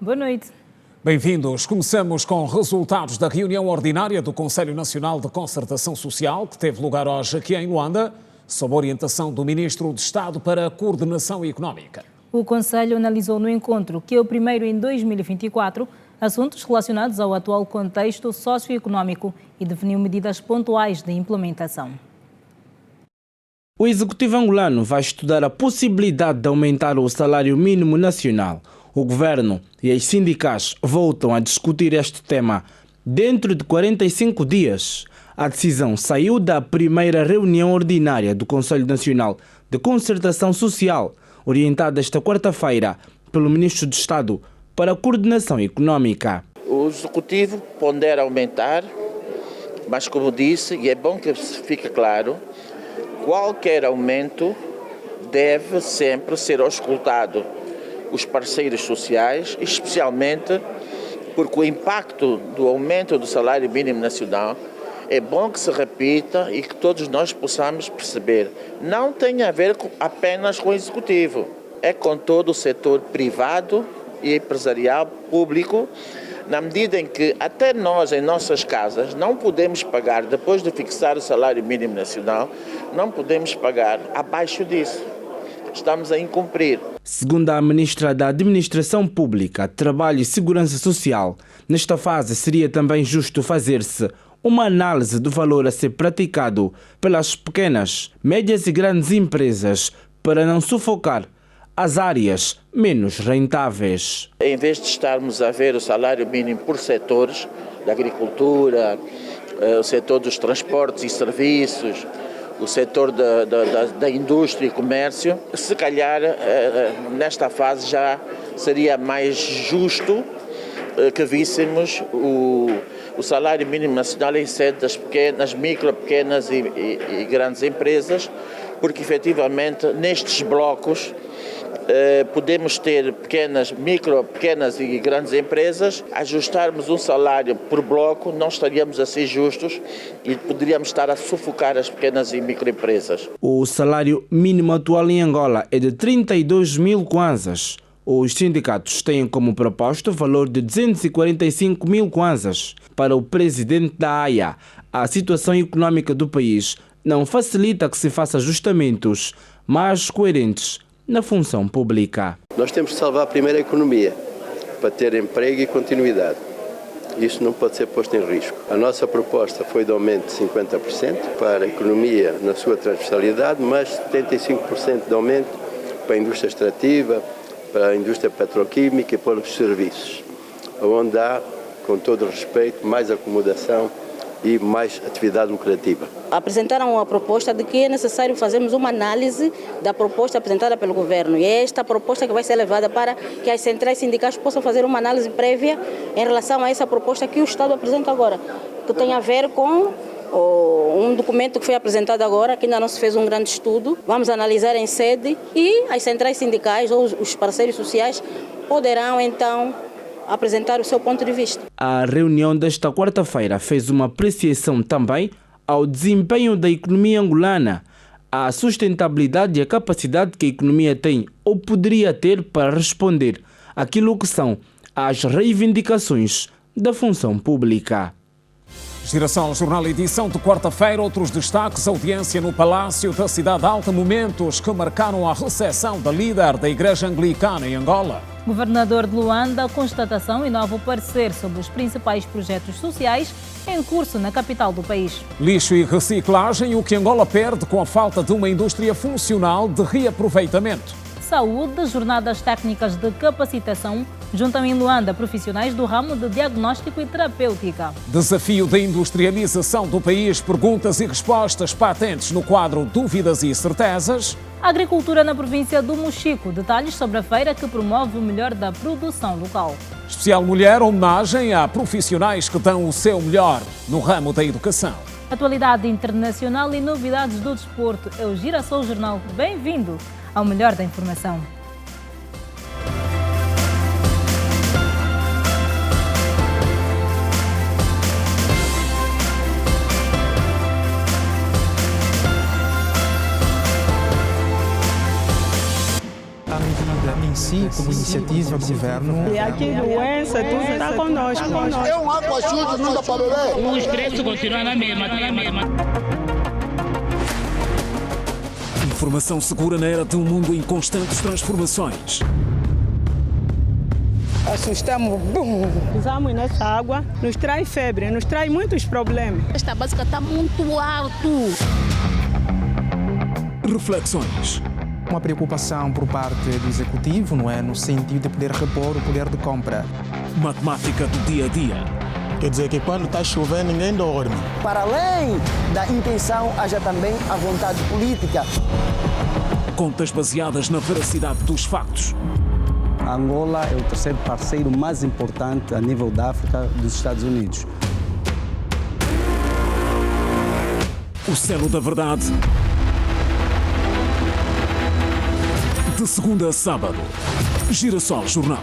Boa noite. Bem-vindos. Começamos com resultados da reunião ordinária do Conselho Nacional de Concertação Social, que teve lugar hoje aqui em Luanda, sob orientação do Ministro de Estado para a Coordenação Económica. O Conselho analisou no encontro, que é o primeiro em 2024, assuntos relacionados ao atual contexto socioeconómico e definiu medidas pontuais de implementação. O Executivo angolano vai estudar a possibilidade de aumentar o salário mínimo nacional. O Governo e as sindicais voltam a discutir este tema dentro de 45 dias. A decisão saiu da primeira reunião ordinária do Conselho Nacional de Concertação Social, orientada esta quarta-feira pelo Ministro de Estado para a Coordenação Económica. O Executivo pondera aumentar, mas como disse, e é bom que fique claro, qualquer aumento deve sempre ser auscultado os parceiros sociais, especialmente porque o impacto do aumento do salário mínimo nacional é bom que se repita e que todos nós possamos perceber. Não tem a ver apenas com o Executivo, é com todo o setor privado e empresarial público, na medida em que até nós, em nossas casas, não podemos pagar, depois de fixar o salário mínimo nacional, não podemos pagar abaixo disso. Estamos a incumprir. Segundo a Ministra da Administração Pública, Trabalho e Segurança Social, nesta fase seria também justo fazer-se uma análise do valor a ser praticado pelas pequenas, médias e grandes empresas para não sufocar as áreas menos rentáveis. Em vez de estarmos a ver o salário mínimo por setores, da agricultura, o setor dos transportes e serviços, o setor da indústria e comércio, se calhar nesta fase já seria mais justo que víssemos o salário mínimo nacional em sede das pequenas, micro, pequenas e grandes empresas, porque efetivamente nestes blocos podemos ter pequenas e grandes empresas. Ajustarmos um salário por bloco, não estaríamos a ser justos e poderíamos estar a sufocar as pequenas e microempresas. O salário mínimo atual em Angola é de 32 mil kwanzas. Os sindicatos têm como proposta o valor de 245 mil kwanzas. Para o presidente da AIA, a situação econômica do país não facilita que se faça ajustamentos mais coerentes na função pública. Nós temos que salvar primeiro a economia, para ter emprego e continuidade. Isso não pode ser posto em risco. A nossa proposta foi de aumento de 50% para a economia na sua transversalidade, mas 75% de aumento para a indústria extrativa, para a indústria petroquímica e para os serviços, onde há, com todo o respeito, mais acomodação e mais atividade lucrativa. Apresentaram a proposta de que é necessário fazermos uma análise da proposta apresentada pelo Governo. E é esta proposta que vai ser levada para que as centrais sindicais possam fazer uma análise prévia em relação a essa proposta que o Estado apresenta agora, que tem a ver com um documento que foi apresentado agora, que ainda não se fez um grande estudo. Vamos analisar em sede e as centrais sindicais ou os parceiros sociais poderão então apresentar o seu ponto de vista. A reunião desta quarta-feira fez uma apreciação também ao desempenho da economia angolana, à sustentabilidade e à capacidade que a economia tem ou poderia ter para responder àquilo que são as reivindicações da função pública. Giração Jornal edição de quarta-feira, outros destaques, audiência no Palácio da Cidade Alta, momentos que marcaram a recepção da líder da Igreja Anglicana em Angola. Governador de Luanda, constatação e novo parecer sobre os principais projetos sociais em curso na capital do país. Lixo e reciclagem, o que Angola perde com a falta de uma indústria funcional de reaproveitamento. Saúde, jornadas técnicas de capacitação juntam em Luanda profissionais do ramo de diagnóstico e terapêutica. Desafio da industrialização do país, perguntas e respostas patentes no quadro Dúvidas e Certezas. Agricultura na província do Mochico, detalhes sobre a feira que promove o melhor da produção local. Especial Mulher, homenagem a profissionais que dão o seu melhor no ramo da educação. Atualidade internacional e novidades do desporto. É o Girassol Jornal. Bem-vindo ao melhor da informação. si, como iniciativa do governo. E aqui doença, tudo está conosco. É um água suja, não dá para beber. Os preços continuam na mesma. Informação segura na era de um mundo em constantes transformações. Assustamos, pisamos nessa água, nos traz febre, nos traz muitos problemas. Esta básica está muito alto. Reflexões. Uma preocupação por parte do executivo, não é, no sentido de poder repor o poder de compra. Matemática do dia a dia. Quer dizer que quando está chovendo ninguém dorme. Para além da intenção, haja também a vontade política. Contas baseadas na veracidade dos factos. Angola é o terceiro parceiro mais importante a nível da África dos Estados Unidos. O selo da verdade. De segunda a sábado. Girassol Jornal.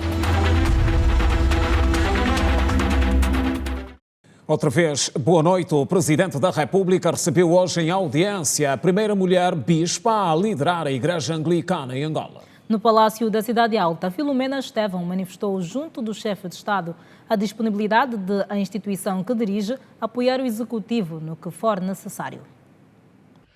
Outra vez, boa noite. O Presidente da República recebeu hoje em audiência a primeira mulher bispa a liderar a Igreja Anglicana em Angola. No Palácio da Cidade Alta, Filomena Estevão manifestou junto do chefe de Estado a disponibilidade de a instituição que dirige apoiar o Executivo no que for necessário.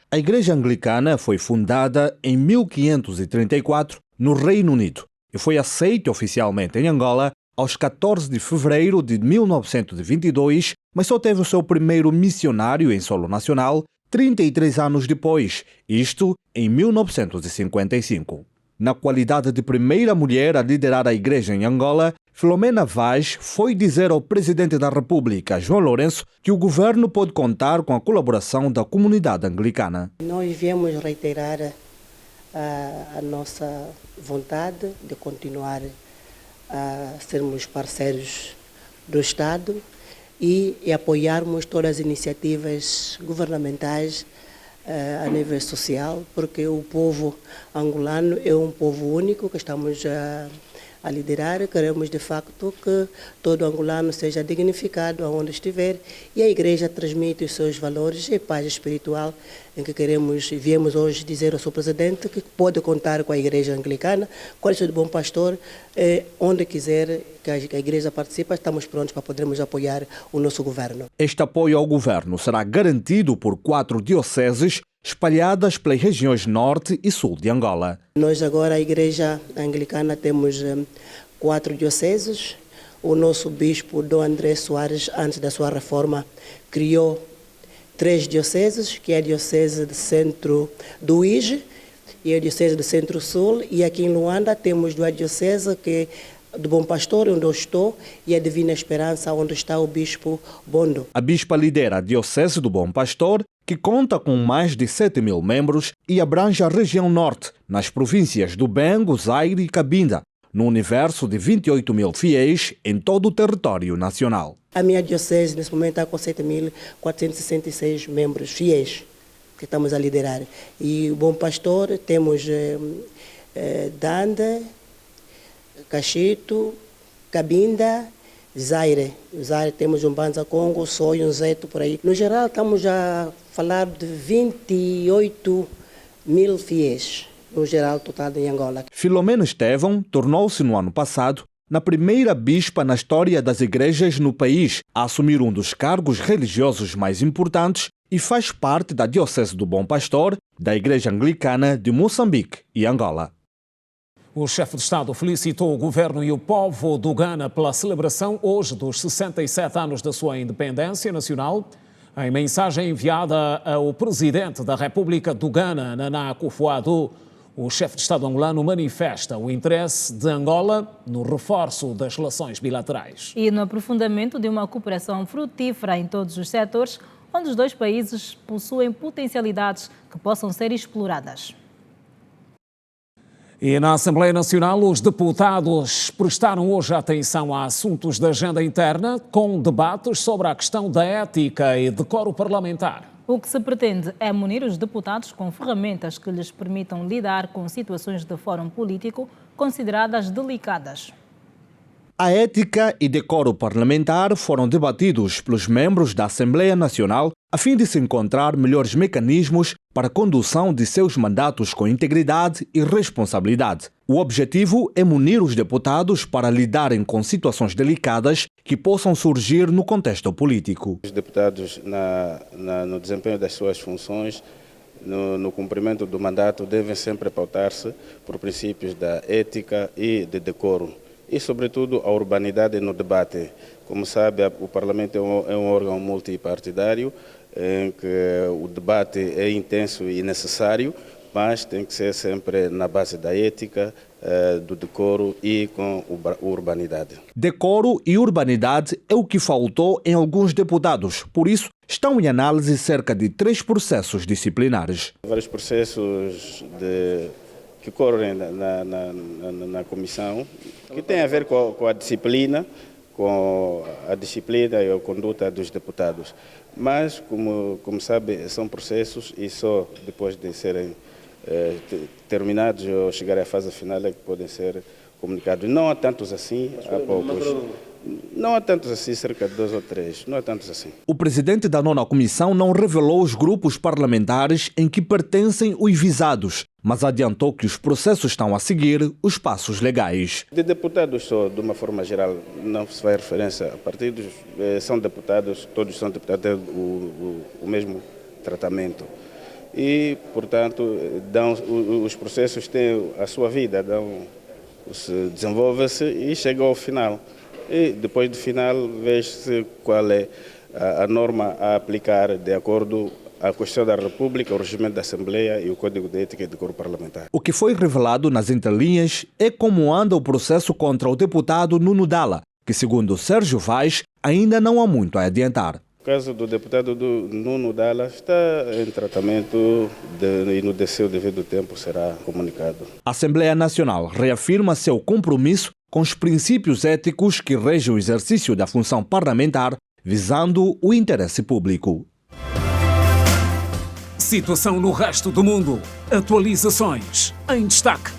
A Igreja Anglicana foi fundada em 1534 no Reino Unido e foi aceita oficialmente em Angola aos 14 de fevereiro de 1922, mas só teve o seu primeiro missionário em solo nacional 33 anos depois, isto em 1955. Na qualidade de primeira mulher a liderar a igreja em Angola, Filomena Vaz foi dizer ao Presidente da República, João Lourenço, que o governo pode contar com a colaboração da comunidade anglicana. Nós viemos reiterar a nossa vontade de continuar a sermos parceiros do Estado e apoiarmos todas as iniciativas governamentais a nível social, porque o povo angolano é um povo único que estamos a liderar. Queremos, de facto, que todo angolano seja dignificado aonde estiver e a Igreja transmite os seus valores e paz espiritual em que viemos hoje dizer ao Sr. Presidente que pode contar com a Igreja Anglicana, Colégio do Bom Pastor, onde quiser que a Igreja participe, estamos prontos para podermos apoiar o nosso governo. Este apoio ao governo será garantido por 4 dioceses espalhadas pelas regiões norte e sul de Angola. Nós agora, a Igreja Anglicana, temos 4 dioceses. O nosso bispo, Dom André Soares, antes da sua reforma, criou 3 dioceses, que é a Diocese do Centro do Ige e a Diocese do Centro-Sul. E aqui em Luanda temos 2 dioceses, que é do Bom Pastor, onde eu estou, e a Divina Esperança, onde está o Bispo Bondo. A bispa lidera a Diocese do Bom Pastor, que conta com mais de 7.000 membros e abrange a região norte, nas províncias do Bengo, Zaire e Cabinda, no universo de 28.000 fiéis em todo o território nacional. A minha diocese, nesse momento, está com 7.466 membros fiéis que estamos a liderar. E o Bom Pastor, temos Danda, Cachito, Cabinda, Zaire. Zaire temos um Banza Congo, Soio, Zeto, por aí. No geral, estamos a falar de 28.000 fiéis, no geral, total em Angola. Filomena Estevão tornou-se no ano passado na primeira bispa na história das igrejas no país a assumir um dos cargos religiosos mais importantes e faz parte da Diocese do Bom Pastor, da Igreja Anglicana de Moçambique e Angola. O chefe de Estado felicitou o governo e o povo do Ghana pela celebração hoje dos 67 anos da sua independência nacional. Em mensagem enviada ao presidente da República do Ghana, Nana Akufo-Addo, o chefe de Estado angolano manifesta o interesse de Angola no reforço das relações bilaterais. E no aprofundamento de uma cooperação frutífera em todos os setores, onde os 2 países possuem potencialidades que possam ser exploradas. E na Assembleia Nacional, os deputados prestaram hoje atenção a assuntos da agenda interna, com debates sobre a questão da ética e decoro parlamentar. O que se pretende é munir os deputados com ferramentas que lhes permitam lidar com situações de fórum político consideradas delicadas. A ética e decoro parlamentar foram debatidos pelos membros da Assembleia Nacional a fim de se encontrar melhores mecanismos para a condução de seus mandatos com integridade e responsabilidade. O objetivo é munir os deputados para lidarem com situações delicadas que possam surgir no contexto político. Os deputados, no desempenho das suas funções, no cumprimento do mandato, devem sempre pautar-se por princípios da ética e de decoro e, sobretudo, a urbanidade no debate. Como sabe, o Parlamento é um órgão multipartidário em que o debate é intenso e necessário, mas tem que ser sempre na base da ética, do decoro e com urbanidade. Decoro e urbanidade é o que faltou em alguns deputados. Por isso, estão em análise cerca de 3 processos disciplinares. Vários processos que correm na comissão, que têm a ver com a disciplina e a conduta dos deputados. Mas, como sabe, são processos e só depois de serem terminados ou chegar à fase final é que podem ser comunicados. Não há tantos assim, há poucos. Não há tantos assim, cerca de 2 ou 3. Não há tantos assim. O presidente da 9ª Comissão não revelou os grupos parlamentares em que pertencem os visados, mas adiantou que os processos estão a seguir os passos legais. De deputados só, de uma forma geral, não se faz referência a partidos, são deputados, todos são deputados, têm o mesmo tratamento. E, portanto, os processos têm a sua vida, desenvolvem-se e chegam ao final. E depois do final, veja-se qual é a norma a aplicar de acordo à Constituição da República, o regimento da Assembleia e o Código de Ética e Decoro Parlamentar. O que foi revelado nas entrelinhas é como anda o processo contra o deputado Nuno Dala, que, segundo Sérgio Vaz, ainda não há muito a adiantar. O caso do deputado Nuno Dala está em tratamento e no seu devido tempo será comunicado. A Assembleia Nacional reafirma seu compromisso com os princípios éticos que regem o exercício da função parlamentar, visando o interesse público. Situação no resto do mundo. Atualizações em destaque.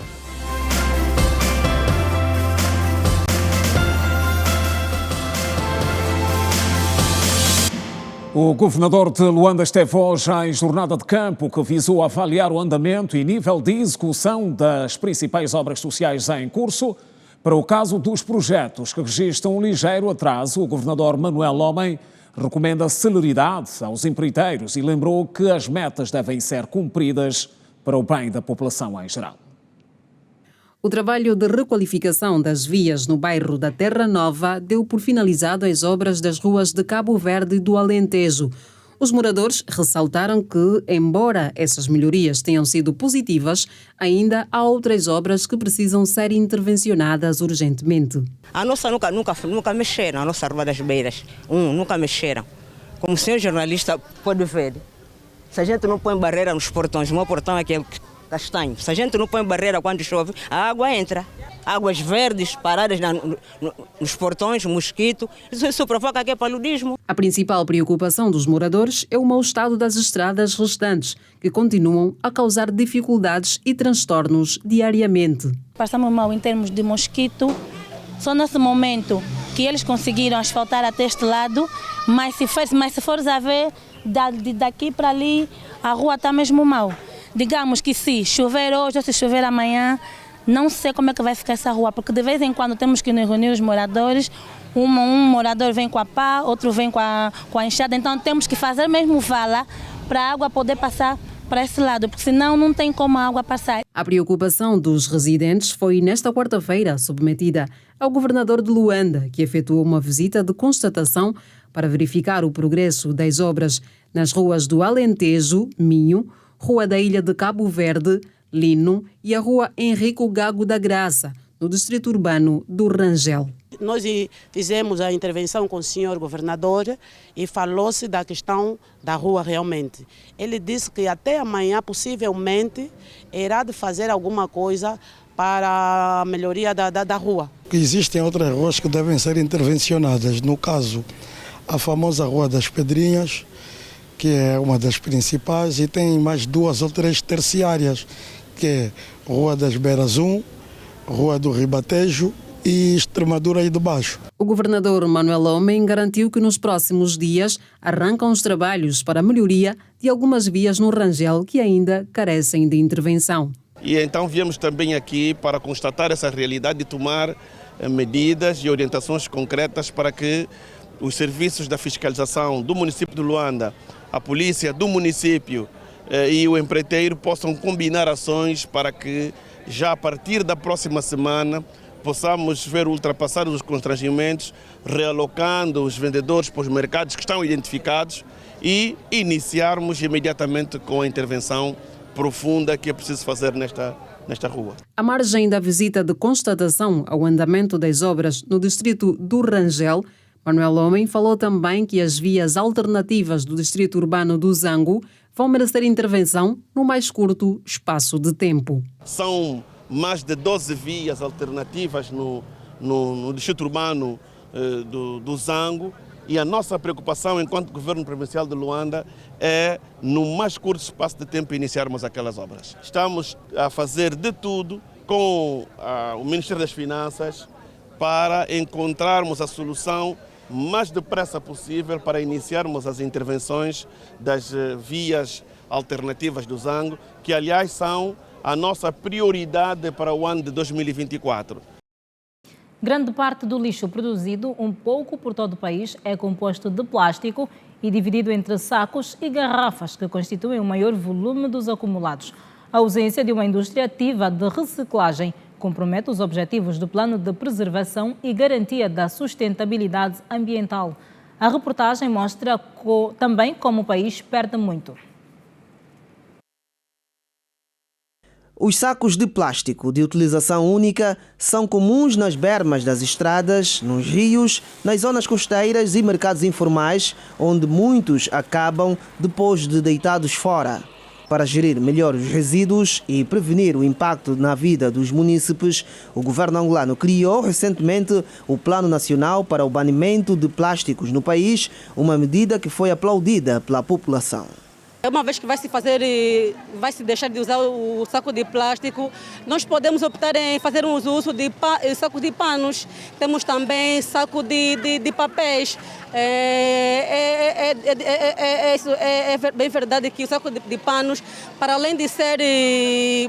O governador de Luanda esteve hoje em jornada de campo que visou avaliar o andamento e nível de execução das principais obras sociais em curso. Para o caso dos projetos que registram um ligeiro atraso, o governador Manuel Homem recomenda celeridade aos empreiteiros e lembrou que as metas devem ser cumpridas para o bem da população em geral. O trabalho de requalificação das vias no bairro da Terra Nova deu por finalizado as obras das ruas de Cabo Verde e do Alentejo. Os moradores ressaltaram que, embora essas melhorias tenham sido positivas, ainda há outras obras que precisam ser intervencionadas urgentemente. A nossa nunca mexeram, a nossa Rua das Beiras. Nunca mexeram. Como o senhor jornalista pode ver, se a gente não põe barreira nos portões, o meu portão aqui é castanho. Se a gente não põe barreira quando chove, a água entra. Águas verdes paradas nos portões, mosquito. Isso provoca aqui paludismo. A principal preocupação dos moradores é o mau estado das estradas restantes, que continuam a causar dificuldades e transtornos diariamente. Passamos mal em termos de mosquito. Só nesse momento que eles conseguiram asfaltar até este lado, mas se fores a ver, daqui para ali, a rua está mesmo mal. Digamos que se chover hoje ou se chover amanhã, não sei como é que vai ficar essa rua, porque de vez em quando temos que nos reunir os moradores, um morador vem com a pá, outro vem com a enxada, então temos que fazer mesmo vala para a água poder passar para esse lado, porque senão não tem como a água passar. A preocupação dos residentes foi nesta quarta-feira submetida ao governador de Luanda, que efetuou uma visita de constatação para verificar o progresso das obras nas ruas do Alentejo, Minho, Rua da Ilha de Cabo Verde, Lino e a Rua Henrico Gago da Graça, no distrito urbano do Rangel. Nós fizemos a intervenção com o senhor governador e falou-se da questão da rua realmente. Ele disse que até amanhã, possivelmente, irá de fazer alguma coisa para a melhoria da rua. Existem outras ruas que devem ser intervencionadas. No caso, a famosa Rua das Pedrinhas, que é uma das principais, e tem mais 2 ou 3 terciárias, que é Rua das Beiras 1, Rua do Ribatejo e Extremadura aí de baixo. O governador Manuel Homem garantiu que nos próximos dias arrancam os trabalhos para a melhoria de algumas vias no Rangel que ainda carecem de intervenção. E então viemos também aqui para constatar essa realidade e tomar medidas e orientações concretas para que os serviços da fiscalização do município de Luanda, a polícia do município e o empreiteiro possam combinar ações para que já a partir da próxima semana possamos ver ultrapassar os constrangimentos, realocando os vendedores para os mercados que estão identificados e iniciarmos imediatamente com a intervenção profunda que é preciso fazer nesta rua. À margem da visita de constatação ao andamento das obras no distrito do Rangel, Manuel Homem falou também que as vias alternativas do distrito urbano do Zango vão merecer intervenção no mais curto espaço de tempo. São mais de 12 vias alternativas no distrito urbano do Zango e a nossa preocupação enquanto governo provincial de Luanda é, no mais curto espaço de tempo, iniciarmos aquelas obras. Estamos a fazer de tudo com o Ministério das Finanças para encontrarmos a solução mais depressa possível para iniciarmos as intervenções das vias alternativas do Zango, que aliás são a nossa prioridade para o ano de 2024. Grande parte do lixo produzido um pouco por todo o país é composto de plástico e dividido entre sacos e garrafas, que constituem o maior volume dos acumulados. A ausência de uma indústria ativa de reciclagem compromete os objetivos do Plano de Preservação e Garantia da Sustentabilidade Ambiental. A reportagem mostra também como o país perde muito. Os sacos de plástico de utilização única são comuns nas bermas das estradas, nos rios, nas zonas costeiras e mercados informais, onde muitos acabam depois de deitados fora. Para gerir melhor os resíduos e prevenir o impacto na vida dos munícipes, o governo angolano criou recentemente o Plano Nacional para o Banimento de Plásticos no país, uma medida que foi aplaudida pela população. Uma vez que vai se deixar de usar o saco de plástico, nós podemos optar em fazer um uso de saco de panos. Temos também saco de papéis. É bem verdade que o saco de panos, para além de ser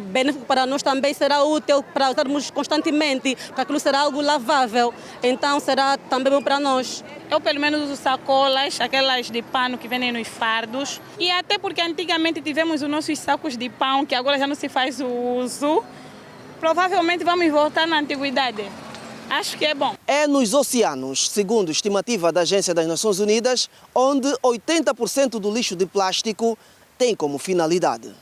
benéfico para nós, também será útil para usarmos constantemente, porque aquilo será algo lavável. Então será também bom para nós. Eu pelo menos uso sacolas, aquelas de pano que vendem nos fardos. E até porque antigamente tivemos os nossos sacos de pão, que agora já não se faz o uso. Provavelmente vamos voltar na antiguidade. Acho que é bom. É nos oceanos, segundo estimativa da Agência das Nações Unidas, onde 80% do lixo de plástico tem como finalidade.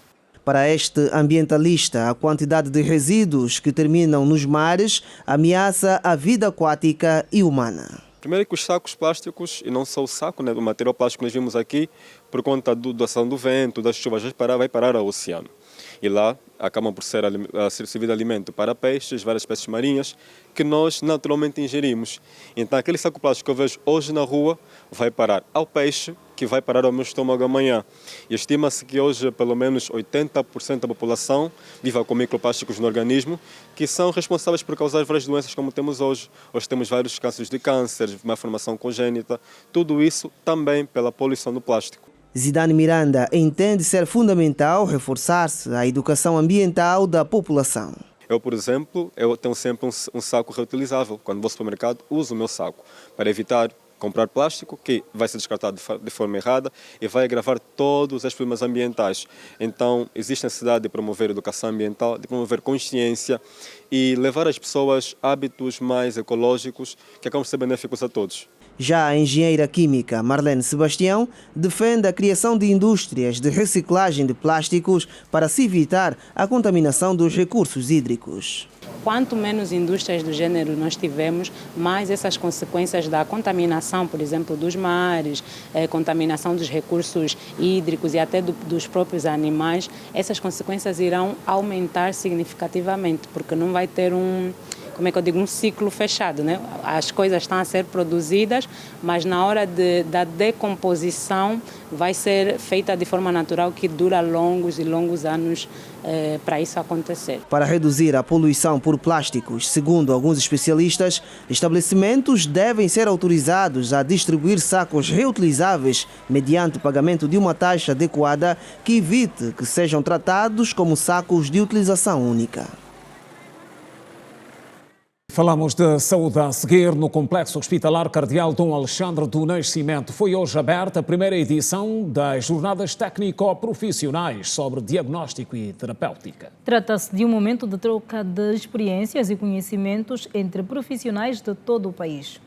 Para este ambientalista, a quantidade de resíduos que terminam nos mares ameaça a vida aquática e humana. Primeiro que os sacos plásticos, e não só o saco, né, o material plástico que nós vimos aqui, por conta da ação do vento, das chuvas, vai parar ao oceano. E lá acabam por servir de alimento para peixes, várias espécies marinhas, que nós naturalmente ingerimos. Então aquele saco plástico que eu vejo hoje na rua vai parar ao peixe, que vai parar ao meu estômago amanhã. E estima-se que hoje pelo menos 80% da população viva com microplásticos no organismo, que são responsáveis por causar várias doenças como temos hoje. Hoje temos vários casos de câncer, malformação congênita, tudo isso também pela poluição do plástico. Zidane Miranda entende ser fundamental reforçar-se a educação ambiental da população. Eu, por exemplo, tenho sempre um saco reutilizável. Quando vou ao supermercado, uso o meu saco para evitar comprar plástico, que vai ser descartado de forma errada e vai agravar todos os problemas ambientais. Então, existe a necessidade de promover educação ambiental, de promover consciência e levar as pessoas a hábitos mais ecológicos que acabam de ser benéficos a todos. Já a engenheira química Marlene Sebastião defende a criação de indústrias de reciclagem de plásticos para se evitar a contaminação dos recursos hídricos. Quanto menos indústrias do gênero nós tivermos, mais essas consequências da contaminação, por exemplo, dos mares, contaminação dos recursos hídricos e até dos próprios animais, essas consequências irão aumentar significativamente, porque não vai ter como é que eu digo, um ciclo fechado, né? As coisas estão a ser produzidas, mas na hora da decomposição vai ser feita de forma natural, que dura longos e longos anos para isso acontecer. Para reduzir a poluição por plásticos, segundo alguns especialistas, estabelecimentos devem ser autorizados a distribuir sacos reutilizáveis mediante pagamento de uma taxa adequada que evite que sejam tratados como sacos de utilização única. Falamos de saúde a seguir. No Complexo Hospitalar Cardeal Dom Alexandre do Nascimento foi hoje aberta a primeira edição das Jornadas Técnico-Profissionais sobre Diagnóstico e Terapêutica. Trata-se de um momento de troca de experiências e conhecimentos entre profissionais de todo o país.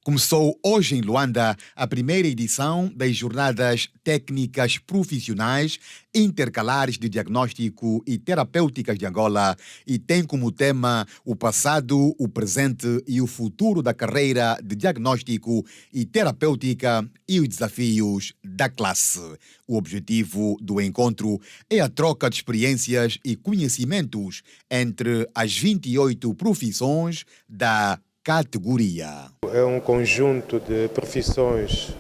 Começou hoje em Luanda a primeira edição das Jornadas Técnicas Profissionais Intercalares de Diagnóstico e Terapêuticas de Angola e tem como tema o passado, o presente e o futuro da carreira de diagnóstico e terapêutica e os desafios da classe. O objetivo do encontro é a troca de experiências e conhecimentos entre as 28 profissões da categoria. É um conjunto de profissões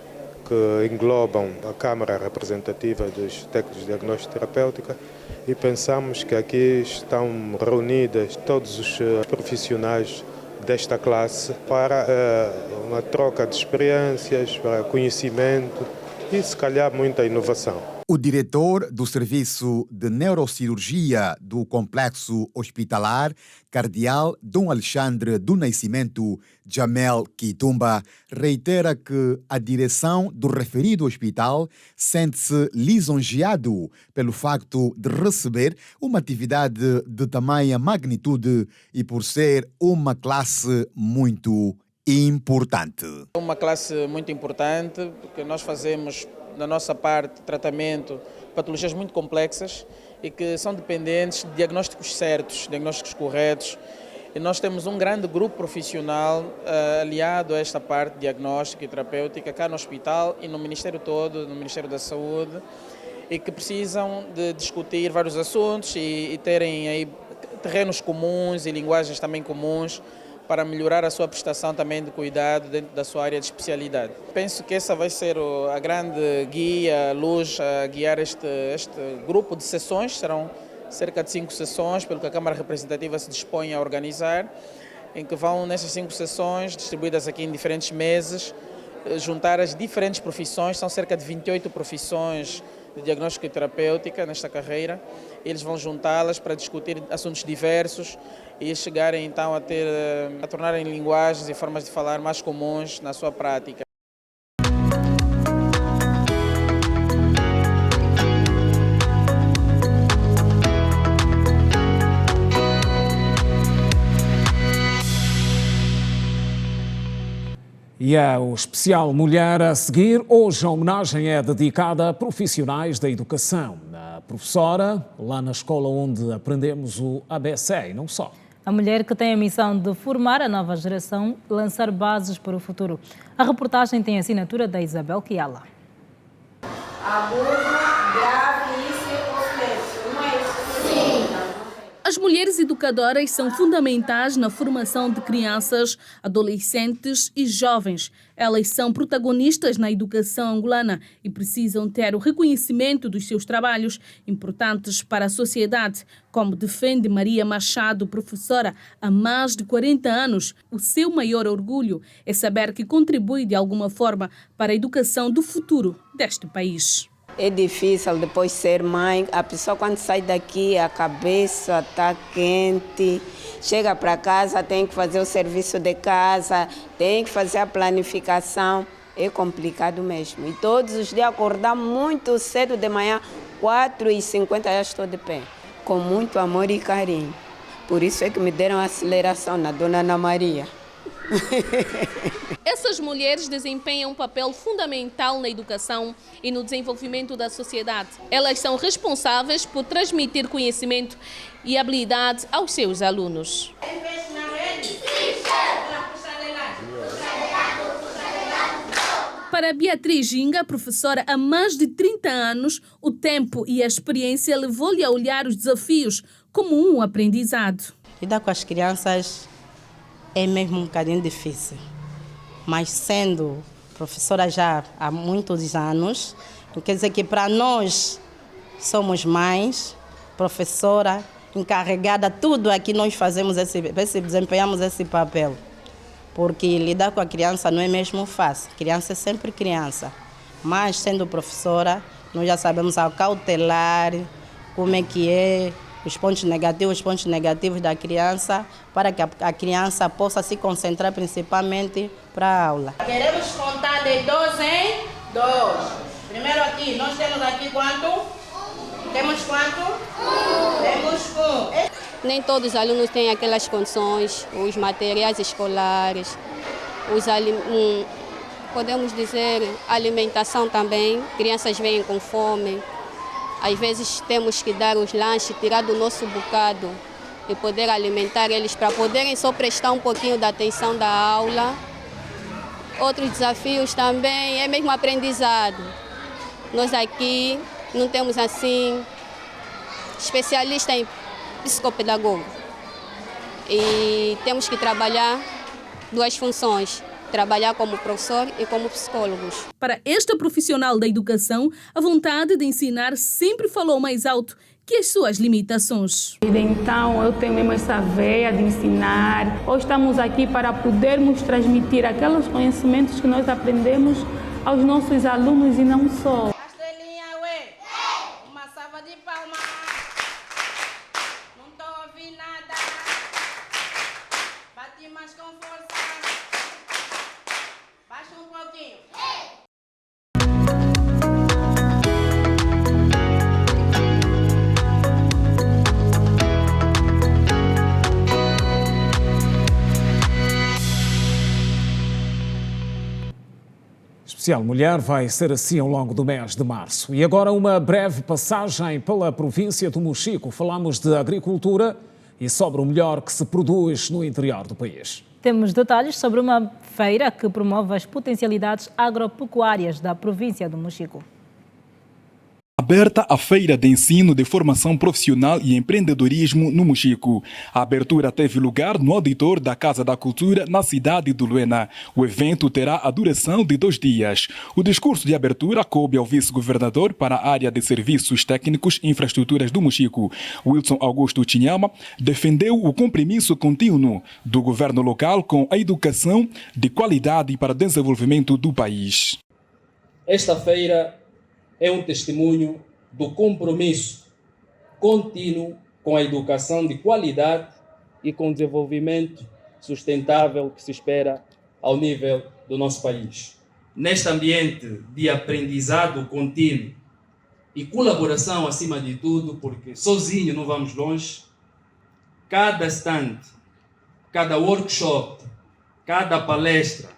que englobam a Câmara Representativa dos Técnicos de Diagnóstico e Terapêutica e pensamos que aqui estão reunidas todos os profissionais desta classe para uma troca de experiências, para conhecimento e, se calhar, muita inovação. O diretor do Serviço de Neurocirurgia do Complexo Hospitalar Cardeal Dom Alexandre do Nascimento, Jamel Kitumba, reitera que a direção do referido hospital sente-se lisonjeado pelo facto de receber uma atividade de tamanha magnitude e por ser uma classe muito importante. Uma classe muito importante, porque nós fazemos, na nossa parte, tratamento, patologias muito complexas e que são dependentes de diagnósticos certos, diagnósticos corretos. E nós temos um grande grupo profissional aliado a esta parte de diagnóstica e terapêutica cá no hospital e no Ministério todo, no Ministério da Saúde, e que precisam de discutir vários assuntos e terem aí terrenos comuns e linguagens também comuns para melhorar a sua prestação também de cuidado dentro da sua área de especialidade. Penso que essa vai ser a grande guia, luz a guiar este grupo de sessões. Serão cerca de 5 sessões, pelo que a Câmara Representativa se dispõe a organizar, em que vão, nessas 5 sessões, distribuídas aqui em diferentes meses, juntar as diferentes profissões. São cerca de 28 profissões de diagnóstico e terapêutica nesta carreira. Eles vão juntá-las para discutir assuntos diversos e chegarem então a tornarem linguagens e formas de falar mais comuns na sua prática. E é o especial Mulher a seguir. Hoje a homenagem é dedicada a profissionais da educação. A professora, lá na escola onde aprendemos o ABC e não só. A mulher que tem a missão de formar a nova geração, lançar bases para o futuro. A reportagem tem a assinatura da Isabel Kiala. As mulheres educadoras são fundamentais na formação de crianças, adolescentes e jovens. Elas são protagonistas na educação angolana e precisam ter o reconhecimento dos seus trabalhos importantes para a sociedade, como defende Maria Machado, professora há mais de 40 anos. O seu maior orgulho é saber que contribui de alguma forma para a educação do futuro deste país. É difícil depois ser mãe. A pessoa quando sai daqui, a cabeça está quente. Chega para casa, tem que fazer o serviço de casa, tem que fazer a planificação. É complicado mesmo. E todos os dias acordar muito cedo de manhã, 4h50 já estou de pé. Com muito amor e carinho. Por isso é que me deram aceleração na Dona Ana Maria. Essas mulheres desempenham um papel fundamental na educação e no desenvolvimento da sociedade. Elas são responsáveis por transmitir conhecimento e habilidade aos seus alunos. Para Beatriz Ginga, professora há mais de 30 anos, o tempo e a experiência levou-lhe a olhar os desafios como um aprendizado. Lidar com as crianças é mesmo um bocadinho difícil, mas sendo professora já há muitos anos, quer dizer que para nós somos mães, professora, encarregada, tudo aqui nós fazemos desempenhamos esse papel. Porque lidar com a criança não é mesmo fácil. Criança é sempre criança. Mas sendo professora, nós já sabemos acautelar como é que é, os pontos negativos da criança, para que a criança possa se concentrar principalmente para a aula. Queremos contar de 2 em 2. Primeiro aqui, nós temos aqui quanto? Temos quanto? Temos 1. Nem todos os alunos têm aquelas condições, os materiais escolares, podemos dizer, alimentação também. Crianças vêm com fome. Às vezes temos que dar os lanches, tirar do nosso bocado e poder alimentar eles para poderem só prestar um pouquinho da atenção da aula. Outros desafios também é mesmo aprendizado. Nós aqui não temos assim especialista em psicopedagogo e temos que trabalhar 2 funções, trabalhar como professor e como psicólogos. Para esta profissional da educação, a vontade de ensinar sempre falou mais alto que as suas limitações. Então, eu tenho mesmo essa veia de ensinar. Hoje estamos aqui para podermos transmitir aqueles conhecimentos que nós aprendemos aos nossos alunos e não só. Uma salva de palmas. Não estou ouvindo nada. Bate mais com força. Baixa um pouquinho. Especial Mulher vai ser assim ao longo do mês de março. E agora uma breve passagem pela província do Mochico. Falamos de agricultura e sobre o melhor que se produz no interior do país. Temos detalhes sobre uma feira que promove as potencialidades agropecuárias da província do Mochico. Aberta a Feira de Ensino de Formação Profissional e Empreendedorismo no Mochico. A abertura teve lugar no auditor da Casa da Cultura na cidade de Luena. O evento terá a duração de 2 dias. O discurso de abertura coube ao vice-governador para a área de Serviços Técnicos e Infraestruturas do Mochico. Wilson Augusto Chinyama defendeu o compromisso contínuo do governo local com a educação de qualidade para o desenvolvimento do país. Esta feira é um testemunho do compromisso contínuo com a educação de qualidade e com o desenvolvimento sustentável que se espera ao nível do nosso país. Neste ambiente de aprendizado contínuo e colaboração acima de tudo, porque sozinho não vamos longe, cada stand, cada workshop, cada palestra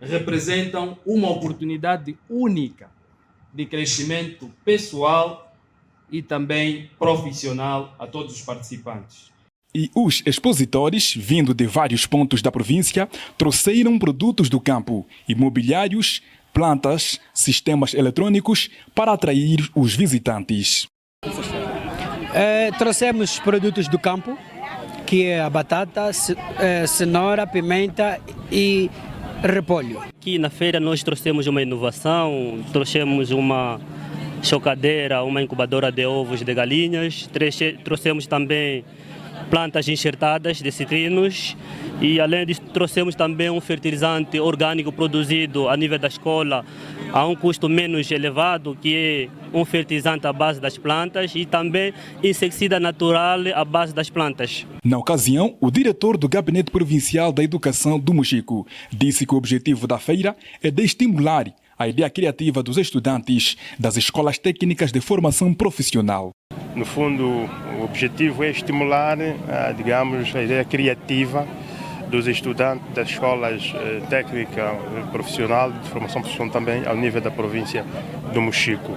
representam uma oportunidade única de crescimento pessoal e também profissional a todos os participantes. E os expositores, vindo de vários pontos da província, trouxeram produtos do campo, imobiliários, plantas, sistemas eletrônicos para atrair os visitantes. Trouxemos produtos do campo, que é a batata, cenoura, pimenta e repolho. Aqui na feira nós trouxemos uma inovação, trouxemos uma chocadeira, uma incubadora de ovos de galinhas, trouxemos também plantas enxertadas de citrinos e além disso trouxemos também um fertilizante orgânico produzido a nível da escola a um custo menos elevado, que é um fertilizante à base das plantas e também inseticida natural à base das plantas. Na ocasião, o diretor do Gabinete Provincial da Educação do Mochico disse que o objetivo da feira é de estimular a ideia criativa dos estudantes das escolas técnicas de formação profissional. No fundo, o objetivo é estimular, digamos, a ideia criativa dos estudantes das escolas técnica profissional, de formação profissional também ao nível da província do Mochico.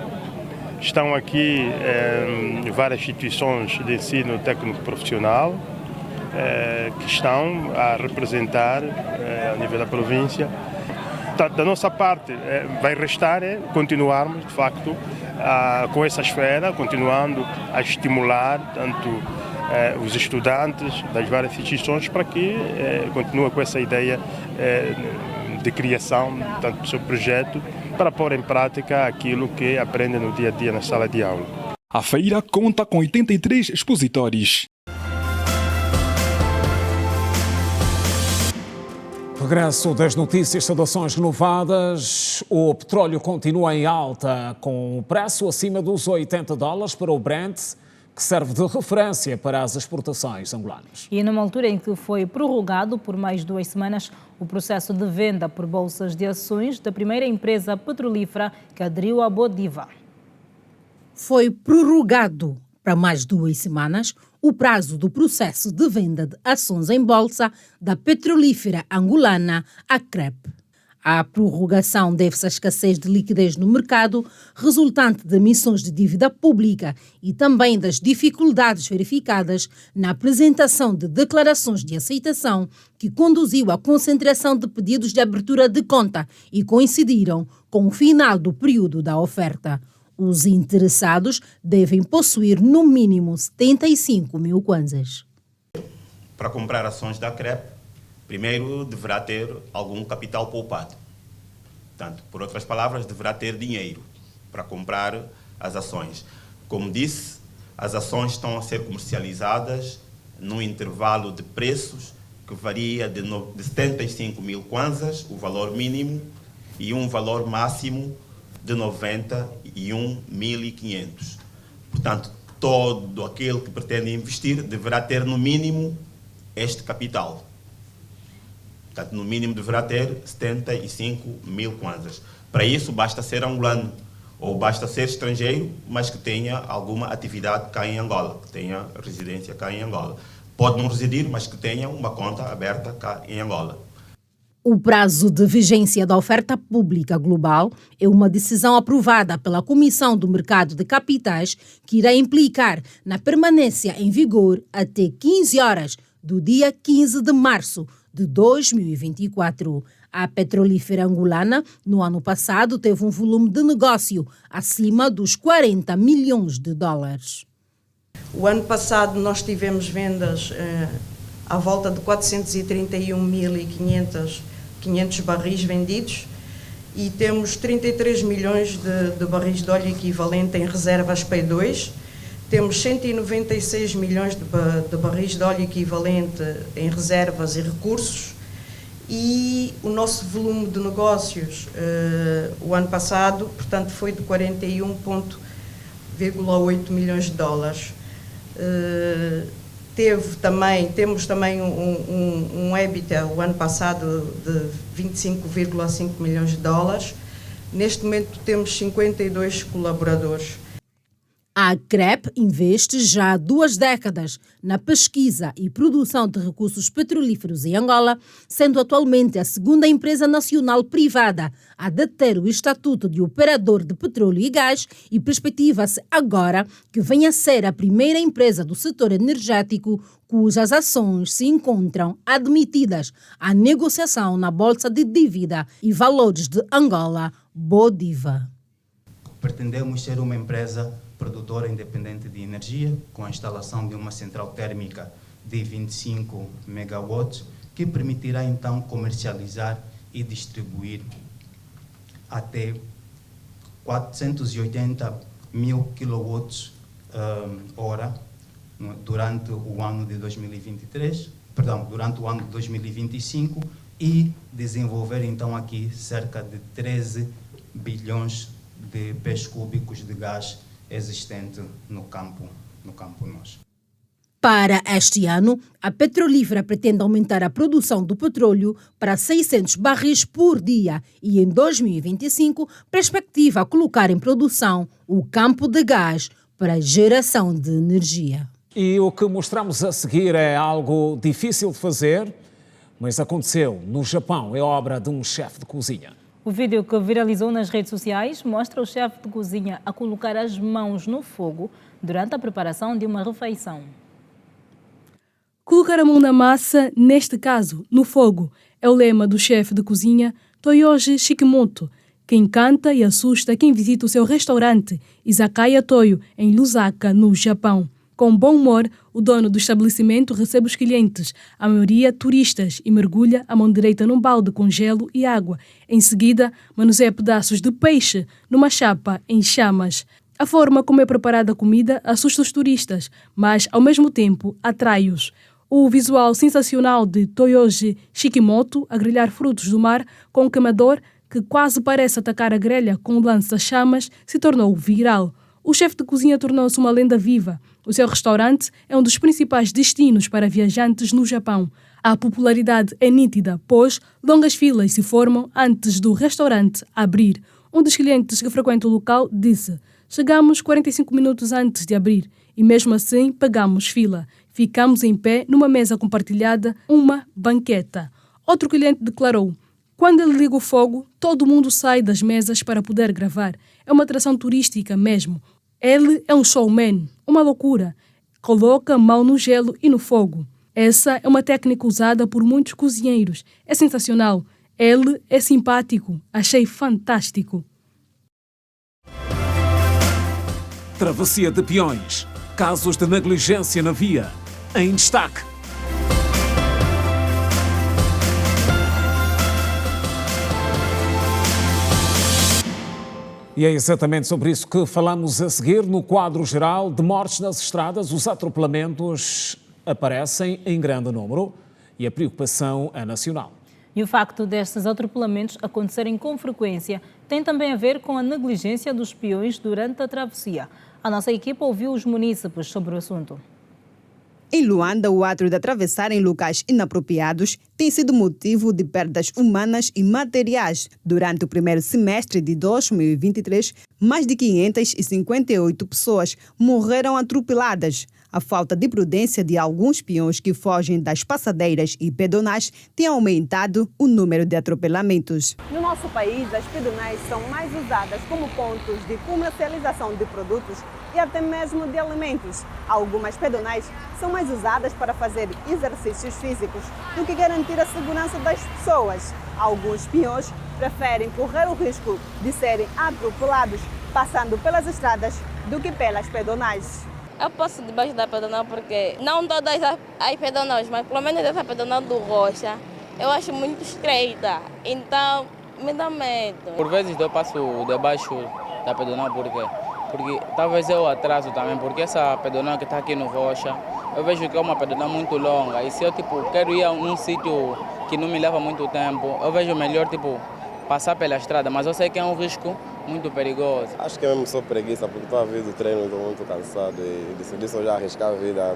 Estão aqui várias instituições de ensino técnico profissional que estão a representar ao nível da província. Da nossa parte, vai restar continuarmos, de facto, com essa esfera, continuando a estimular tanto os estudantes das várias instituições para que continuem com essa ideia de criação, tanto do seu projeto, para pôr em prática aquilo que aprendem no dia a dia na sala de aula. A feira conta com 83 expositores. Regresso das notícias, saudações renovadas. O petróleo continua em alta, com o preço acima dos $80 para o Brent, que serve de referência para as exportações angolanas. E numa altura em que foi prorrogado por mais 2 semanas o processo de venda por bolsas de ações da primeira empresa petrolífera que aderiu à Bodiva. Foi prorrogado para mais 2 semanas o prazo do processo de venda de ações em bolsa da petrolífera angolana, a CREP. A prorrogação deve-se à escassez de liquidez no mercado, resultante de emissões de dívida pública e também das dificuldades verificadas na apresentação de declarações de aceitação, que conduziu à concentração de pedidos de abertura de conta e coincidiram com o final do período da oferta. Os interessados devem possuir no mínimo 75 mil kwanzas. Para comprar ações da CREP, primeiro deverá ter algum capital poupado. Portanto, por outras palavras, deverá ter dinheiro para comprar as ações. Como disse, as ações estão a ser comercializadas num intervalo de preços que varia de 75 mil kwanzas, o valor mínimo, e um valor máximo de 91.500. Portanto, todo aquele que pretende investir deverá ter no mínimo este capital. Portanto, no mínimo deverá ter 75 mil kwanzas. Para isso, basta ser angolano ou basta ser estrangeiro, mas que tenha alguma atividade cá em Angola, que tenha residência cá em Angola. Pode não residir, mas que tenha uma conta aberta cá em Angola. O prazo de vigência da oferta pública global é uma decisão aprovada pela Comissão do Mercado de Capitais que irá implicar na permanência em vigor até 15 horas do dia 15 de março de 2024. A petrolífera angolana, no ano passado, teve um volume de negócio acima dos $40 milhões. O ano passado nós tivemos vendas à volta de 431.500 barris vendidos e temos 33 milhões de barris de óleo equivalente em reservas P2. Temos 196 milhões de barris de óleo equivalente em reservas e recursos. E o nosso volume de negócios o ano passado, portanto, foi de 41,8 milhões de dólares. Temos também um EBITDA o ano passado de 25,5 milhões de dólares. Neste momento temos 52 colaboradores. A CREP investe já há 2 décadas na pesquisa e produção de recursos petrolíferos em Angola, sendo atualmente a segunda empresa nacional privada a deter o estatuto de operador de petróleo e gás, e perspectiva-se agora que venha a ser a primeira empresa do setor energético cujas ações se encontram admitidas à negociação na Bolsa de Dívida e Valores de Angola, Bodiva. Pretendemos ser uma empresa produtora independente de energia, com a instalação de uma central térmica de 25 megawatts, que permitirá então comercializar e distribuir até 480 mil quilowatts hora durante o ano de 2025 e desenvolver então aqui cerca de 13 bilhões de pés cúbicos de gás existente no campo nosso. Para este ano, a petrolífera pretende aumentar a produção do petróleo para 600 barris por dia e em 2025 perspectiva colocar em produção o campo de gás para geração de energia. E o que mostramos a seguir é algo difícil de fazer, mas aconteceu no Japão, é obra de um chefe de cozinha. O vídeo que viralizou nas redes sociais mostra o chefe de cozinha a colocar as mãos no fogo durante a preparação de uma refeição. Colocar a mão na massa, neste caso, no fogo, é o lema do chefe de cozinha Toyoji Shikimoto, que encanta e assusta quem visita o seu restaurante Izakaya Toyo, em Lusaka, no Japão. Com bom humor, o dono do estabelecimento recebe os clientes, a maioria turistas, e mergulha a mão direita num balde com gelo e água. Em seguida, manuseia pedaços de peixe numa chapa em chamas. A forma como é preparada a comida assusta os turistas, mas, ao mesmo tempo, atrai-os. O visual sensacional de Toyoji Shikimoto a grelhar frutos do mar com um queimador que quase parece atacar a grelha com um lança-chamas se tornou viral. O chefe de cozinha tornou-se uma lenda viva. O seu restaurante é um dos principais destinos para viajantes no Japão. A popularidade é nítida, pois longas filas se formam antes do restaurante abrir. Um dos clientes que frequenta o local disse: "Chegamos 45 minutos antes de abrir e mesmo assim pagamos fila. Ficamos em pé numa mesa compartilhada, uma banqueta." Outro cliente declarou: "Quando ele liga o fogo, todo mundo sai das mesas para poder gravar. É uma atração turística mesmo. Ele é um showman, uma loucura. Coloca a mão no gelo e no fogo. Essa é uma técnica usada por muitos cozinheiros. É sensacional. Ele é simpático. Achei fantástico." Travessia de peões. Casos de negligência na via. Em destaque. E é exatamente sobre isso que falamos a seguir. No quadro geral de mortes nas estradas, os atropelamentos aparecem em grande número e a preocupação é nacional. E o facto destes atropelamentos acontecerem com frequência tem também a ver com a negligência dos peões durante a travessia. A nossa equipa ouviu os munícipes sobre o assunto. Em Luanda, o ato de atravessar em locais inapropriados tem sido motivo de perdas humanas e materiais. Durante o primeiro semestre de 2023, mais de 558 pessoas morreram atropeladas. A falta de prudência de alguns peões que fogem das passadeiras e pedonais tem aumentado o número de atropelamentos. No nosso país, as pedonais são mais usadas como pontos de comercialização de produtos e até mesmo de alimentos. Algumas pedonais são mais usadas para fazer exercícios físicos do que garantir a segurança das pessoas. Alguns peões preferem correr o risco de serem atropelados passando pelas estradas do que pelas pedonais. Eu passo debaixo da pedonal porque não todas as pedonais, mas pelo menos essa pedonal do Rocha, eu acho muito estreita, então me dá medo. Por vezes eu passo debaixo da pedonal porque talvez eu atraso também, porque essa pedonal que está aqui no Rocha, eu vejo que é uma pedonal muito longa e se eu quero ir a um sítio que não me leva muito tempo, eu vejo melhor passar pela estrada, mas eu sei que é um risco muito perigoso. Acho que é mesmo só preguiça, porque estou a vir do treino, estou muito cansado e decidi só já arriscar a vida,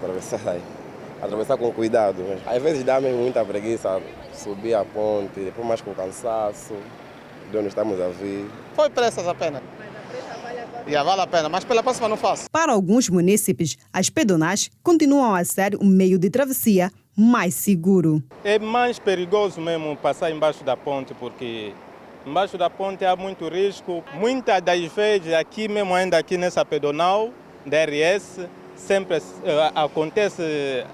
atravessar com cuidado. Mas às vezes dá mesmo muita preguiça subir a ponte, depois mais com cansaço, de onde estamos a vir. Foi pressas apenas. Vale a pena, mas pela próxima não faço. Para alguns munícipes, as pedonais continuam a ser um meio de travessia mais seguro. É mais perigoso mesmo passar embaixo da ponte, porque embaixo da ponte há muito risco. Muitas das vezes, aqui mesmo ainda aqui nessa pedonal da RS, sempre acontece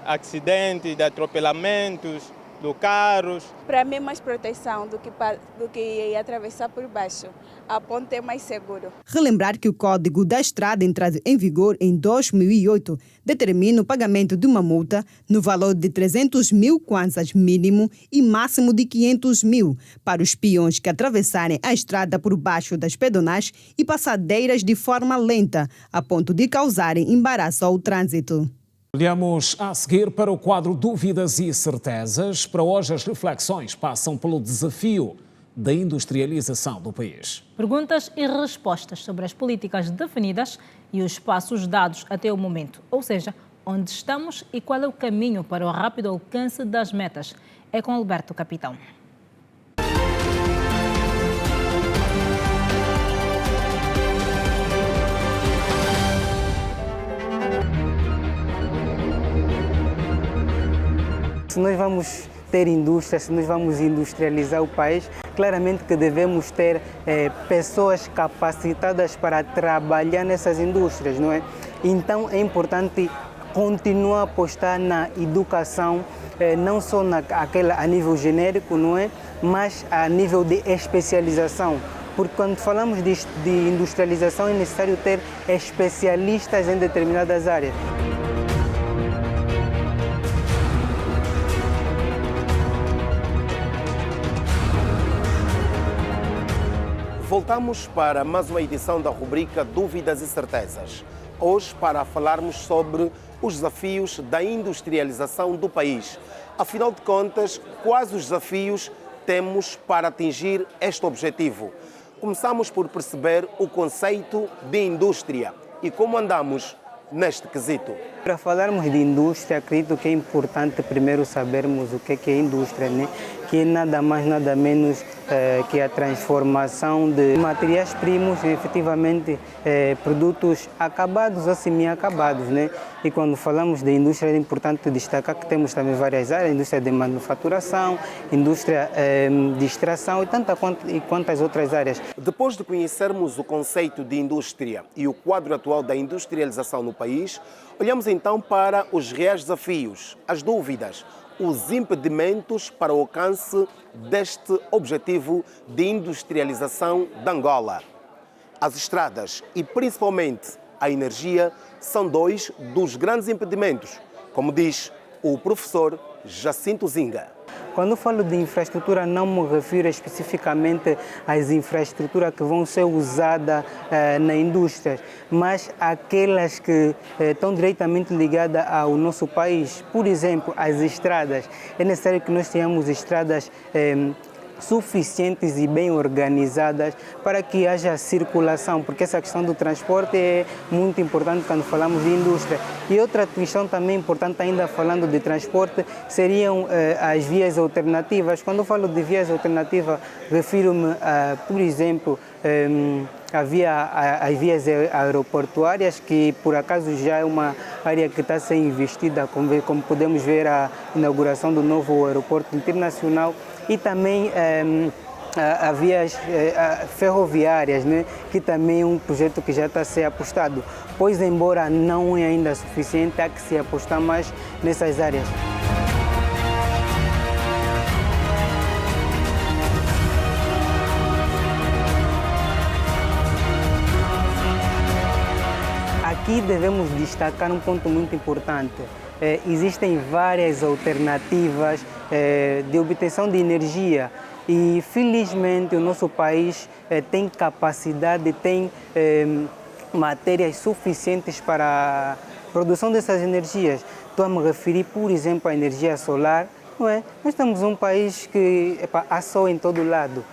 acidentes, de atropelamentos de carros. Para mim é mais proteção do que atravessar por baixo. A ponte é mais seguro. Relembrar que o Código da Estrada, entrado em vigor em 2008, determina o pagamento de uma multa no valor de 300 mil kwanzas mínimo e máximo de 500 mil para os peões que atravessarem a estrada por baixo das pedonais e passadeiras de forma lenta, a ponto de causarem embaraço ao trânsito. Olhamos a seguir para o quadro Dúvidas e Certezas. Para hoje, as reflexões passam pelo desafio da industrialização do país. Perguntas e respostas sobre as políticas definidas e os passos dados até o momento, ou seja, onde estamos e qual é o caminho para o rápido alcance das metas. É com Alberto Capitão. Se nós vamos ter indústria, se nós vamos industrializar o país, claramente que devemos ter pessoas capacitadas para trabalhar nessas indústrias, não é? Então é importante continuar a apostar na educação, não só a nível genérico, não é? Mas a nível de especialização. Porque quando falamos de industrialização é necessário ter especialistas em determinadas áreas. Voltamos para mais uma edição da rubrica Dúvidas e Certezas. Hoje para falarmos sobre os desafios da industrialização do país. Afinal de contas, quais os desafios temos para atingir este objetivo? Começamos por perceber o conceito de indústria e como andamos neste quesito. Para falarmos de indústria, acredito que é importante primeiro sabermos o que é indústria, né? Que é nada mais, nada menos que a transformação de materiais-primos e, efetivamente, produtos acabados ou semi-acabados, né? E quando falamos de indústria, é importante destacar que temos também várias áreas: indústria de manufaturação, indústria de extração e quantas outras áreas. Depois de conhecermos o conceito de indústria e o quadro atual da industrialização no país, olhamos então para os reais desafios, as dúvidas, os impedimentos para o alcance deste objetivo de industrialização de Angola. As estradas e principalmente a energia são dois dos grandes impedimentos, como diz o professor Jacinto Zinga. Quando eu falo de infraestrutura, não me refiro especificamente às infraestruturas que vão ser usadas na indústria, mas aquelas que estão diretamente ligadas ao nosso país. Por exemplo, as estradas. É necessário que nós tenhamos estradas suficientes e bem organizadas para que haja circulação, porque essa questão do transporte é muito importante quando falamos de indústria. E outra questão também importante, ainda falando de transporte, seriam as vias alternativas. Quando eu falo de vias alternativas, refiro-me a, por exemplo, as vias aeroportuárias, que por acaso já é uma área que está a ser investida, como podemos ver a inauguração do novo aeroporto internacional, e também a vias ferroviárias, né? Que também é um projeto que já está a ser apostado, pois embora não é ainda suficiente, há que se apostar mais nessas áreas. Aqui devemos destacar um ponto muito importante. Existem várias alternativas de obtenção de energia e, felizmente, o nosso país tem capacidade, tem matérias suficientes para a produção dessas energias. Estou a me referir, por exemplo, à energia solar. Não é? Nós temos um país que há sol em todo lado.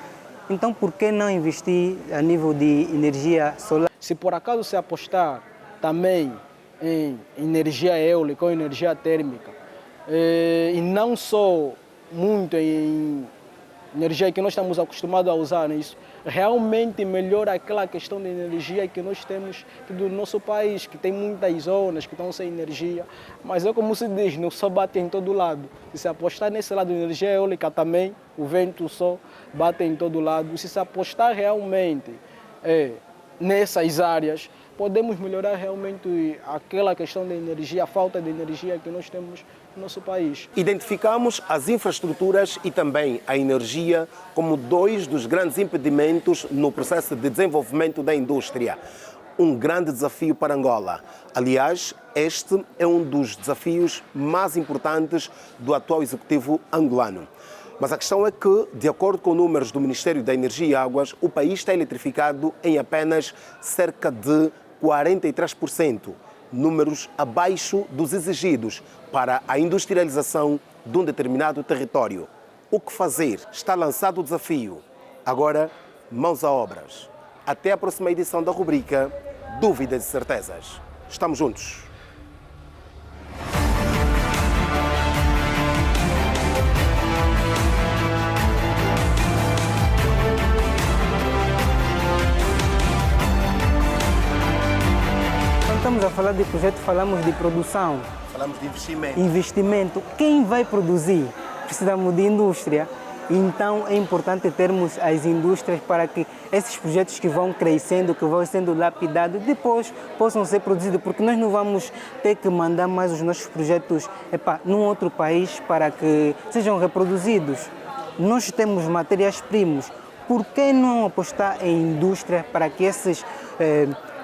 Então, por que não investir a nível de energia solar? Se por acaso se apostar também em energia eólica ou energia térmica, e não só muito em energia que nós estamos acostumados a usar nisso, realmente melhora aquela questão de energia que nós temos do nosso país, que tem muitas zonas que estão sem energia, mas é como se diz, não só bate em todo lado. Se apostar nesse lado de energia eólica também, o vento, o sol, bate em todo lado. Se apostar realmente nessas áreas, podemos melhorar realmente aquela questão da energia, a falta de energia que nós temos no nosso país. Identificamos as infraestruturas e também a energia como dois dos grandes impedimentos no processo de desenvolvimento da indústria. Um grande desafio para Angola. Aliás, este é um dos desafios mais importantes do atual executivo angolano. Mas a questão é que, de acordo com números do Ministério da Energia e Águas, o país está eletrificado em apenas cerca de 43%, números abaixo dos exigidos para a industrialização de um determinado território. O que fazer? Está lançado o desafio. Agora, mãos a obras. Até a próxima edição da rubrica Dúvidas e Certezas. Estamos juntos. Estamos a falar de projeto, falamos de produção. Falamos de investimento. Investimento. Quem vai produzir? Precisamos de indústria. Então é importante termos as indústrias para que esses projetos que vão crescendo, que vão sendo lapidados, depois possam ser produzidos, porque nós não vamos ter que mandar mais os nossos projetos num outro país para que sejam reproduzidos. Nós temos matérias-primas. Por que não apostar em indústria para que esses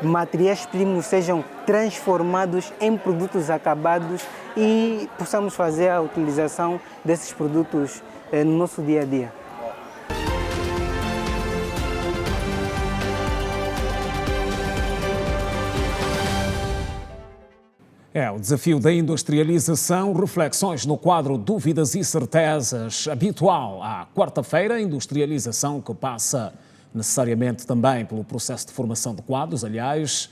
materiais-primos sejam transformados em produtos acabados e possamos fazer a utilização desses produtos no nosso dia a dia? É o desafio da industrialização, reflexões no quadro Dúvidas e Certezas, habitual à quarta-feira, industrialização que passa necessariamente também pelo processo de formação de quadros. Aliás,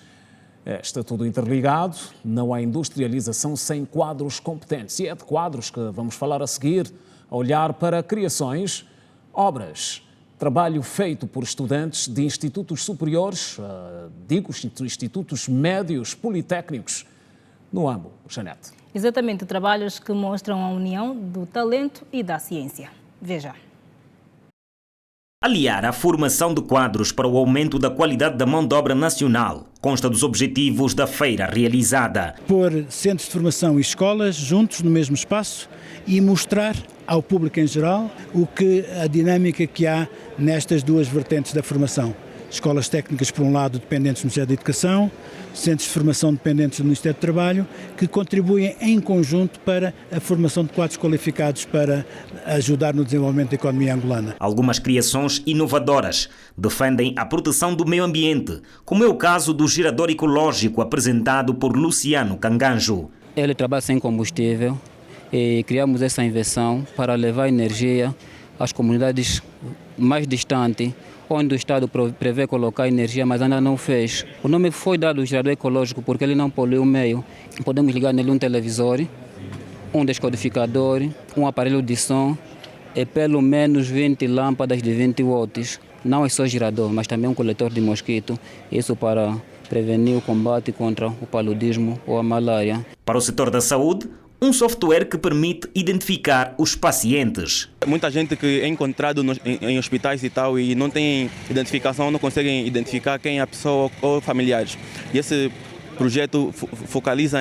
está tudo interligado, não há industrialização sem quadros competentes. E é de quadros que vamos falar a seguir, a olhar para criações, obras, trabalho feito por estudantes de institutos superiores, institutos médios, politécnicos, no AMBO. Janete. Exatamente, trabalhos que mostram a união do talento e da ciência. Veja. Aliar a formação de quadros para o aumento da qualidade da mão de obra nacional consta dos objetivos da feira realizada. Pôr centros de formação e escolas juntos no mesmo espaço e mostrar ao público em geral a dinâmica que há nestas duas vertentes da formação. Escolas técnicas, por um lado, dependentes do Ministério da Educação, centros de formação dependentes do Ministério do Trabalho, que contribuem em conjunto para a formação de quadros qualificados para ajudar no desenvolvimento da economia angolana. Algumas criações inovadoras defendem a proteção do meio ambiente, como é o caso do gerador ecológico apresentado por Luciano Canganjo. Ele trabalha sem combustível e criamos essa invenção para levar energia às comunidades mais distantes, onde o Estado prevê colocar energia, mas ainda não fez. O nome foi dado ao gerador ecológico porque ele não polui o meio. Podemos ligar nele um televisor, um descodificador, um aparelho de som e pelo menos 20 lâmpadas de 20 watts. Não é só gerador, mas também um coletor de mosquito. Isso para prevenir o combate contra o paludismo ou a malária. Para o setor da saúde, um software que permite identificar os pacientes. Muita gente que é encontrado em hospitais e tal e não tem identificação, não conseguem identificar quem é a pessoa ou familiares. E esse projeto focaliza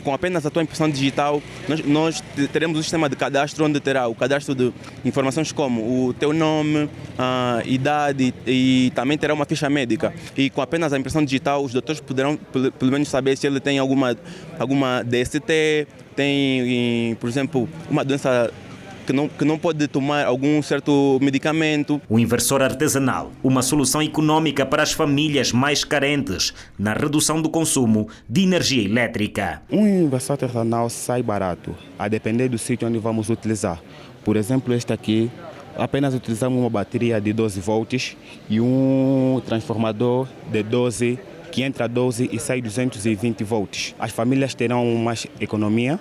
com apenas a tua impressão digital, nós teremos um sistema de cadastro onde terá o cadastro de informações como o teu nome, a idade e também terá uma ficha médica. E com apenas a impressão digital, os doutores poderão pelo menos saber se ele tem alguma DST, tem, por exemplo, uma doença que não pode tomar algum certo medicamento. O inversor artesanal, uma solução econômica para as famílias mais carentes na redução do consumo de energia elétrica. Um inversor artesanal sai barato, a depender do sítio onde vamos utilizar. Por exemplo, este aqui, apenas utilizamos uma bateria de 12 volts e um transformador de 12 que entra 12 e sai 220 volts. As famílias terão mais economia,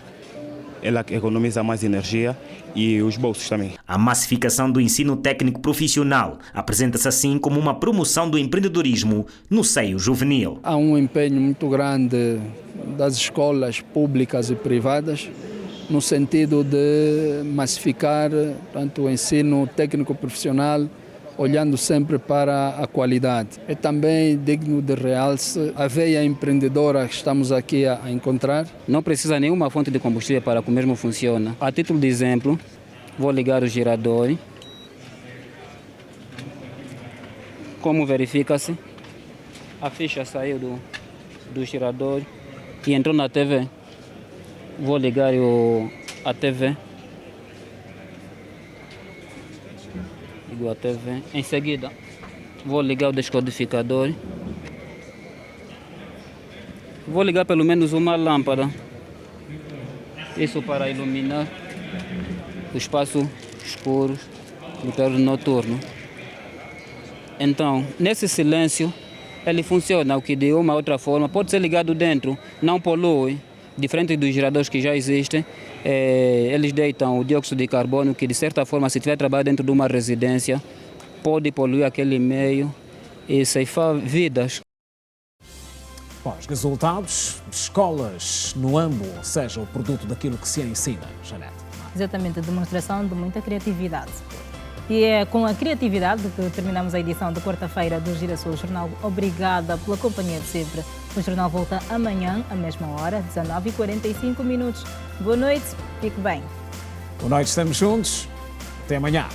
ela economiza mais energia e os bolsos também. A massificação do ensino técnico profissional apresenta-se assim como uma promoção do empreendedorismo no seio juvenil. Há um empenho muito grande das escolas públicas e privadas no sentido de massificar tanto o ensino técnico profissional, olhando sempre para a qualidade. É também digno de realce a veia empreendedora que estamos aqui a encontrar. Não precisa nenhuma fonte de combustível para que o mesmo funcione. A título de exemplo, vou ligar o gerador. Como verifica-se, a ficha saiu do gerador e entrou na TV. Vou ligar a TV. A TV. Em seguida, vou ligar o descodificador. Vou ligar pelo menos uma lâmpada. Isso para iluminar o espaço escuro do período noturno. Então, nesse silêncio, ele funciona, o que de uma outra forma pode ser ligado dentro, não polui. Diferente dos geradores que já existem, eles deitam o dióxido de carbono que, de certa forma, se tiver trabalho dentro de uma residência, pode poluir aquele meio e ceifar vidas. Bom, os resultados de escolas no AMBO, ou seja, o produto daquilo que se ensina, Janete. Exatamente, a demonstração de muita criatividade. E é com a criatividade que terminamos a edição de quarta-feira do Girassol Jornal. Obrigada pela companhia de sempre. O jornal volta amanhã, à mesma hora, 19h45. Boa noite, fique bem. Boa noite, estamos juntos. Até amanhã.